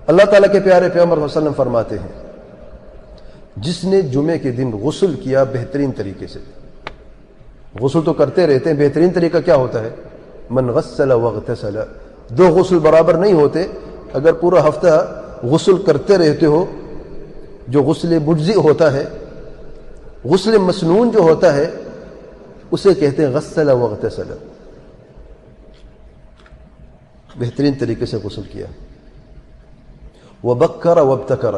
اللہ تعالیٰ کے پیارے پیغمبر صلی اللہ علیہ وسلم فرماتے ہیں جس نے جمعے کے دن غسل کیا بہترین طریقے سے، غسل تو کرتے رہتے ہیں، بہترین طریقہ کیا ہوتا ہے؟ من غسل واغتسل، دو غسل برابر نہیں ہوتے، اگر پورا ہفتہ غسل کرتے رہتے ہو، جو غسل مجزی ہوتا ہے، غسل مسنون جو ہوتا ہے اسے کہتے ہیں غسل واغتسل، بہترین طریقے سے غسل کیا۔ وبکر وابتکر،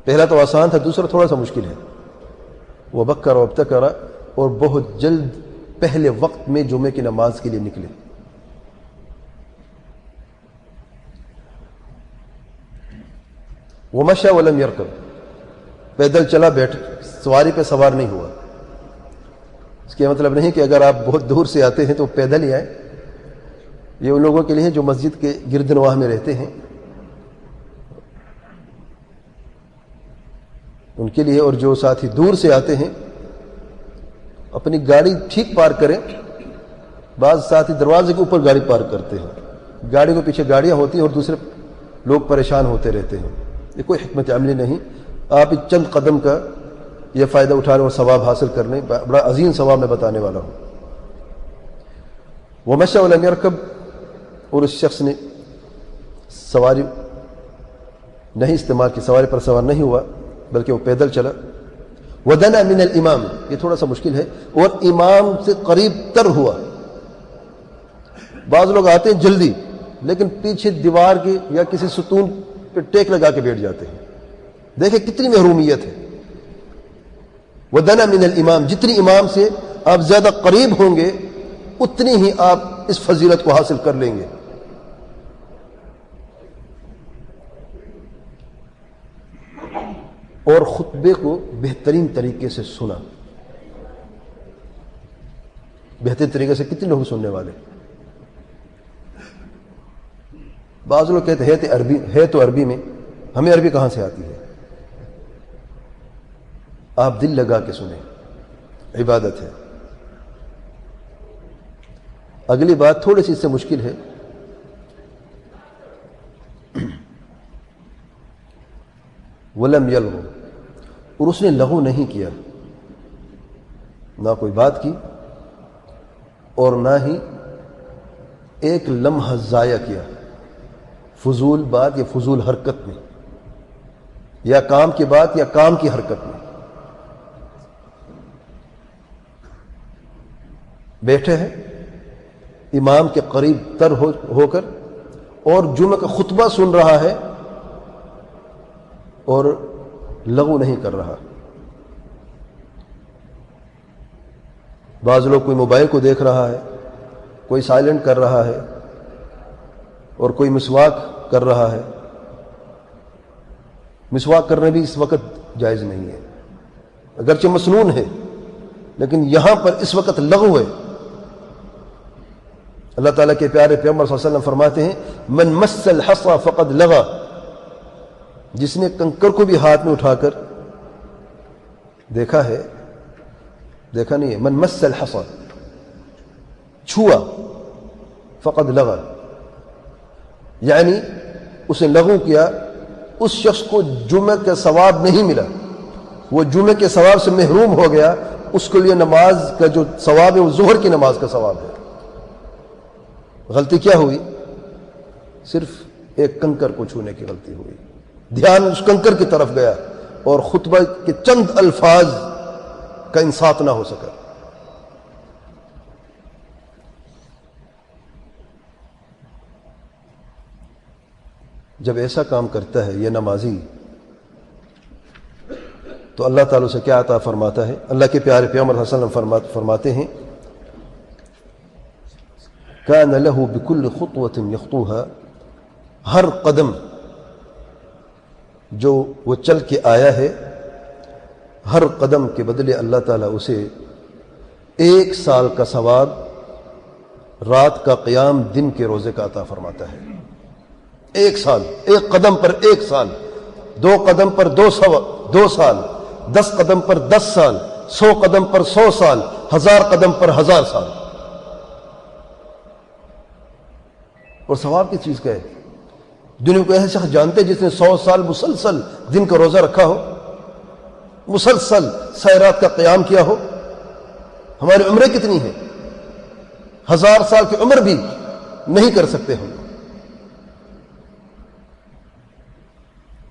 پہلا تو آسان تھا، دوسرا تھوڑا سا مشکل ہے۔ وبکر وابتکر، اور بہت جلد پہلے وقت میں جمعے کی نماز کے لیے نکلے۔ ومشى ولم يركب، پیدل چلا، بیٹھ، سواری پہ سوار نہیں ہوا۔ اس کا مطلب نہیں کہ اگر آپ بہت دور سے آتے ہیں تو پیدل ہی آئیں، یہ ان لوگوں کے لیے جو مسجد کے گرد نواح میں رہتے ہیں ان کے لیے، اور جو ساتھی دور سے آتے ہیں اپنی گاڑی ٹھیک پارک کریں۔ بعض ساتھی دروازے کے اوپر گاڑی پارک کرتے ہیں، گاڑی کے پیچھے گاڑیاں ہوتی ہیں اور دوسرے لوگ پریشان ہوتے رہتے ہیں، یہ کوئی حکمت عملی نہیں۔ آپ چند قدم کا یہ فائدہ اٹھانے اور ثواب حاصل کرنے، بڑا عظیم ثواب میں بتانے والا ہوں۔ ومشى ولم يركب، اور اس شخص نے سواری نہیں استعمال کی، سواری پر سوار نہیں ہوا بلکہ وہ پیدل چلا۔ ودنا من الامام، یہ تھوڑا سا مشکل ہے، اور امام سے قریب تر ہوا۔ بعض لوگ آتے ہیں جلدی لیکن پیچھے دیوار کی یا کسی ستون پہ ٹیک لگا کے بیٹھ جاتے ہیں، دیکھیں کتنی محرومیت ہے۔ ودنا من الامام، جتنی امام سے آپ زیادہ قریب ہوں گے اتنی ہی آپ اس فضیلت کو حاصل کر لیں گے۔ اور خطبے کو بہترین طریقے سے سنا، بہترین طریقے سے کتنے لوگ سننے والے؟ بعض لوگ کہتے ہیں ہے تو عربی میں، ہمیں عربی کہاں سے آتی ہے؟ آپ دل لگا کے سنیں، عبادت ہے۔ اگلی بات تھوڑی سی اس سے مشکل ہے۔ ولم یلغو، اور اس نے لغو نہیں کیا، نہ کوئی بات کی اور نہ ہی ایک لمحہ ضائع کیا، فضول بات یا فضول حرکت میں، یا کام کی بات یا کام کی حرکت میں۔ بیٹھے ہیں امام کے قریب تر ہو کر اور جمعہ کا خطبہ سن رہا ہے اور لغو نہیں کر رہا۔ بعض لوگ کوئی موبائل کو دیکھ رہا ہے، کوئی سائلنٹ کر رہا ہے اور کوئی مسواک کر رہا ہے۔ مسواک کرنا بھی اس وقت جائز نہیں ہے، اگرچہ مسنون ہے لیکن یہاں پر اس وقت لغو ہے۔ اللہ تعالیٰ کے پیارے پیغمبر صلی اللہ علیہ وسلم فرماتے ہیں من مس الحصى فقد لغا، جس نے کنکر کو بھی ہاتھ میں اٹھا کر دیکھا ہے، دیکھا نہیں ہے، من مس الحصى، چھوا، فقد لغا، یعنی اسے لغو کیا، اس شخص کو جمعہ کا ثواب نہیں ملا، وہ جمعہ کے ثواب سے محروم ہو گیا۔ اس کے لیے نماز کا جو ثواب ہے وہ ظہر کی نماز کا ثواب ہے۔ غلطی کیا ہوئی؟ صرف ایک کنکر کو چھونے کی غلطی ہوئی، دھیان اس کنکر کی طرف گیا اور خطبہ کے چند الفاظ کا انصاف نہ ہو سکا۔ جب ایسا کام کرتا ہے یہ نمازی تو اللہ تعالیٰ سے کیا عطا فرماتا ہے؟ اللہ کے پیارے پیغمبر صلی اللہ علیہ وسلم فرماتے ہیں كان له بكل خطوة يخطوها، ہر قدم جو وہ چل کے آیا ہے، ہر قدم کے بدلے اللہ تعالیٰ اسے 1 سال کا ثواب، رات کا قیام، دن کے روزے کا عطا فرماتا ہے۔ 1 سال، 1 قدم پر 1 سال، 2 قدم پر 2 سال، 10 قدم پر 10 سال، 100 قدم پر 100 سال، 1000 قدم پر 1000 سال۔ اور ثواب کی چیز کا ہے؟ دنیا میں کوئی ایسا شخص جانتے جس نے 100 سال مسلسل دن کا روزہ رکھا ہو، مسلسل سحرات کا قیام کیا ہو؟ ہماری عمریں کتنی ہیں؟ 1000 سال کی عمر بھی نہیں کر سکتے ہم.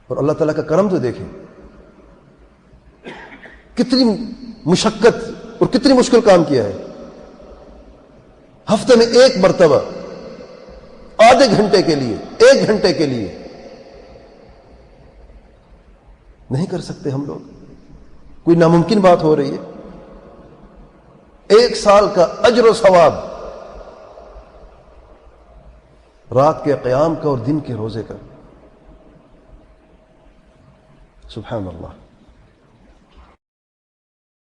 اور اللہ تعالیٰ کا کرم تو دیکھیں، کتنی مشقت اور کتنی مشکل کام کیا ہے. ہفتے میں ایک مرتبہ آدھے گھنٹے کے لیے، 1 گھنٹے کے لیے نہیں کر سکتے ہم لوگ. کوئی ناممکن بات ہو رہی ہے؟ 1 سال کا اجر و ثواب رات کے قیام کا اور دن کے روزے کا. سبحان اللہ.